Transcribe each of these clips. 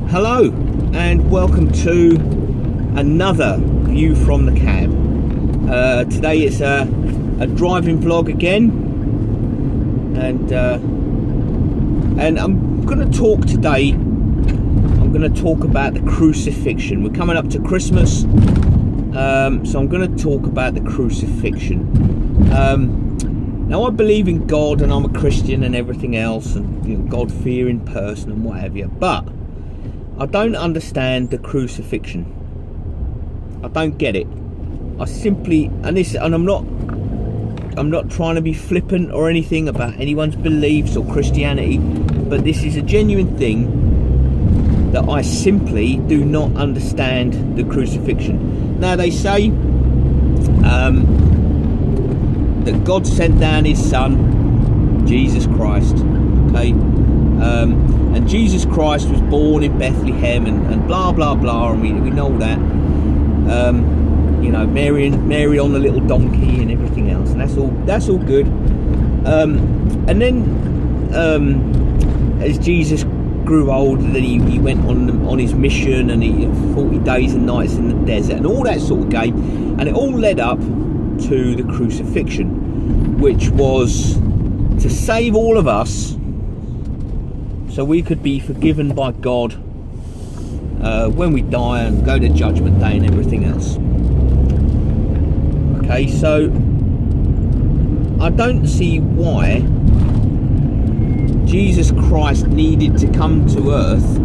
Hello and welcome to another view from the cab. Today it's a driving vlog again, and I'm going to talk today. I'm going to talk about the crucifixion. We're coming up to Christmas, so I'm going to talk about the crucifixion. Now, I believe in God and I'm a Christian and everything else, and God-fearing person and what have you, but I don't understand the crucifixion. I don't get it. I simply, and I'm not trying to be flippant or anything about anyone's beliefs or Christianity, but this is a genuine thing that I simply do not understand the crucifixion. Now, they say that God sent down his son, Jesus Christ, okay? And Jesus Christ was born in Bethlehem and blah blah blah, and we know that. Mary on the little donkey and everything else, and that's all good. And then as Jesus grew older, then he went on his mission, and he 40 days and nights in the desert and all that sort of game, and it all led up to the crucifixion, which was to save all of us so we could be forgiven by God when we die and go to Judgment Day and everything else. Okay, so I don't see why Jesus Christ needed to come to earth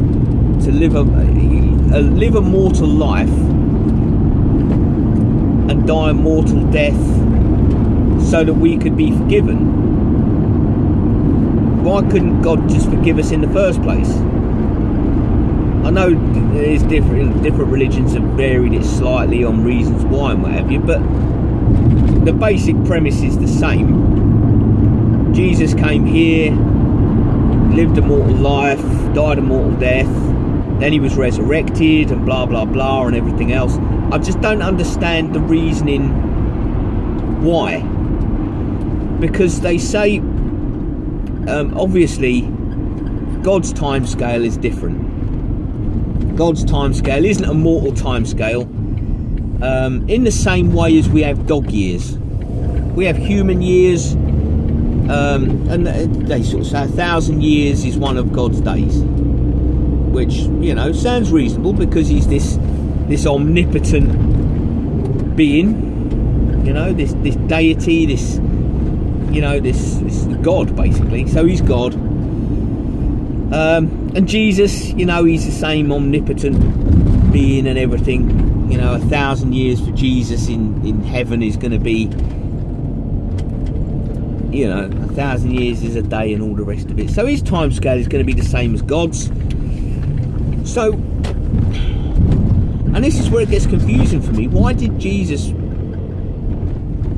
to live a mortal life and die a mortal death so that we could be forgiven. Why couldn't God just forgive us in the first place? I know there's different religions have varied it slightly on reasons why and what have you, but the basic premise is the same. Jesus came here, lived a mortal life, died a mortal death, then he was resurrected and blah blah blah and everything else. I just don't understand the reasoning why. Because they say obviously God's time scale is different. God's time scale isn't a mortal time scale, in the same way as we have dog years. We have human years, and they sort of say 1,000 years is one of God's days, which sounds reasonable because he's this omnipotent being, this deity, this God basically. So he's God, and Jesus, he's the same omnipotent being and everything. 1,000 years for Jesus in heaven is going to be, 1,000 years is a day and all the rest of it. So his time scale is going to be the same as God's. So, and this is where it gets confusing for me. Why did Jesus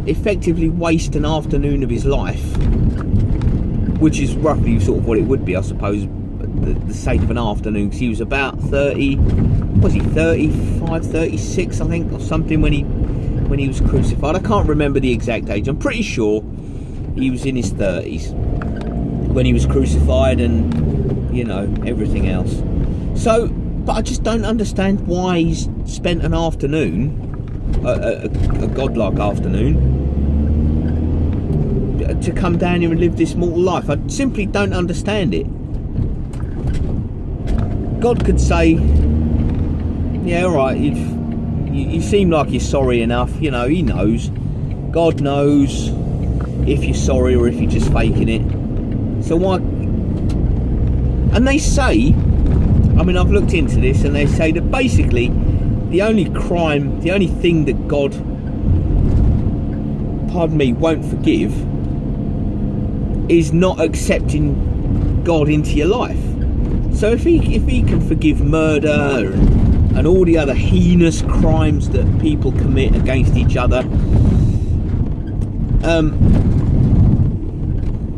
effectively waste an afternoon of his life, which is roughly sort of what it would be, I suppose, the sake of an afternoon, because he was about 30, was he 35, 36 I think, or something when he was crucified. I can't remember the exact age. I'm pretty sure he was in his 30s when he was crucified, and everything else. So, but I just don't understand why he's spent an afternoon, a godlike afternoon, to come down here and live this mortal life. I simply don't understand it. God could say, yeah, alright, you seem like you're sorry enough. He knows. God knows if you're sorry or if you're just faking it. So why? And they say, I've looked into this, and they say that basically the only thing that God, won't forgive is not accepting God into your life. So if he can forgive murder and all the other heinous crimes that people commit against each other,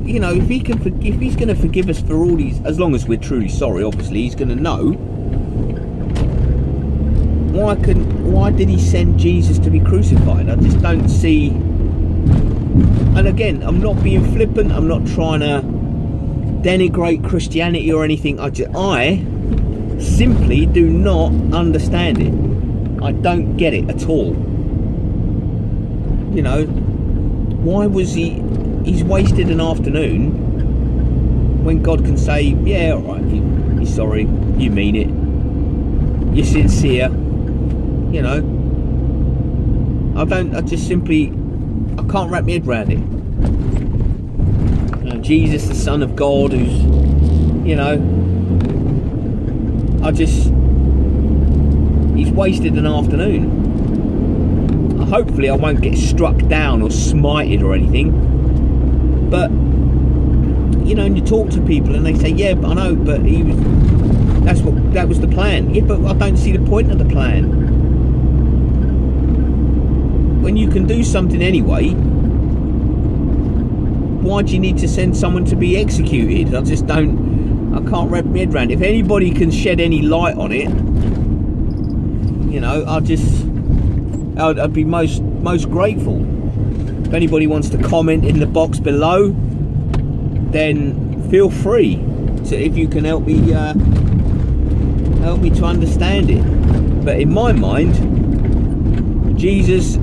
if he's going to forgive us for all these, as long as we're truly sorry, obviously he's going to know. Why did he send Jesus to be crucified? I just don't see. And again, I'm not being flippant. I'm not trying to denigrate Christianity or anything. I simply do not understand it. I don't get it at all. You know, why was he's wasted an afternoon when God can say, yeah, alright, you're sorry, you mean it, you're sincere. You know, I can't wrap my head around it. You know, Jesus, the Son of God, who's, you know, he's wasted an afternoon. Hopefully I won't get struck down or smited or anything, but you know, and you talk to people and they say, yeah, but I know, but that was the plan. Yeah, but I don't see the point of the plan. When you can do something anyway, why do you need to send someone to be executed? I can't wrap my head around it. If anybody can shed any light on it, you know, I'd be most grateful. If anybody wants to comment in the box below, then feel free. So if you can help me to understand it. But in my mind, Jesus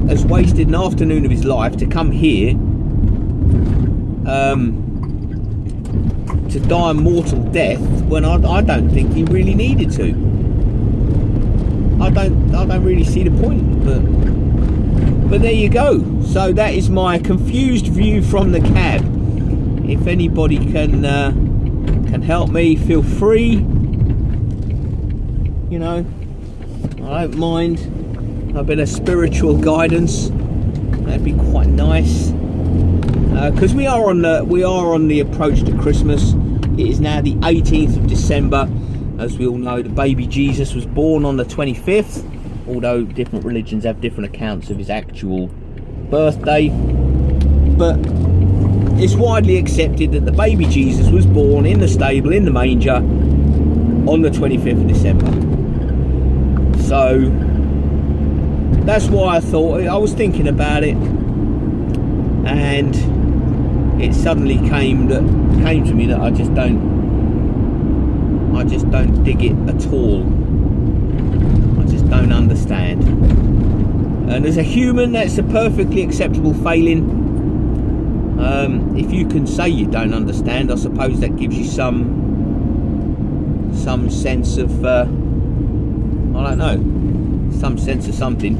has wasted an afternoon of his life to come here to die a mortal death when I don't think he really needed to. I don't really see the point, but there you go. So that is my confused view from the cab. If anybody can help me, feel free. You know, I don't mind a bit of spiritual guidance. That'd be quite nice. Because we are on the approach to Christmas. It is now the 18th of December. As we all know, the baby Jesus was born on the 25th, although different religions have different accounts of his actual birthday. But it's widely accepted that the baby Jesus was born in the stable, in the manger, on the 25th of December. So that's why I was thinking about it, and it suddenly came to me that I just don't dig it at all. I just don't understand. And as a human, that's a perfectly acceptable failing. If you can say you don't understand, I suppose that gives you some sense of I don't know, some sense of something.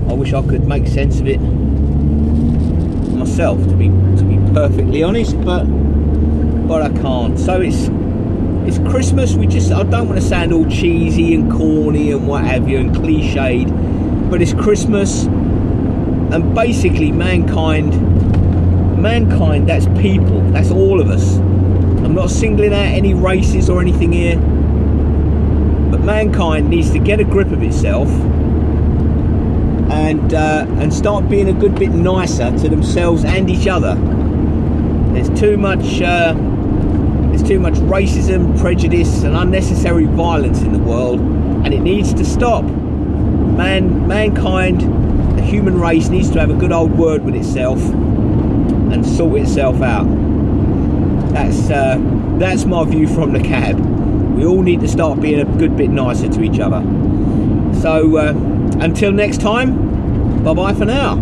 I wish I could make sense of it myself, to be perfectly honest, but I can't. So it's Christmas. I don't want to sound all cheesy and corny and what have you and cliched, but it's Christmas, and basically mankind, that's people, that's all of us. I'm not singling out any races or anything here, but mankind needs to get a grip of itself and start being a good bit nicer to themselves and each other. There's too much racism, prejudice and unnecessary violence in the world, and it needs to stop. Mankind, the human race, needs to have a good old word with itself and sort itself out. That's my view from the cab. We all need to start being a good bit nicer to each other. So until next time, bye bye for now.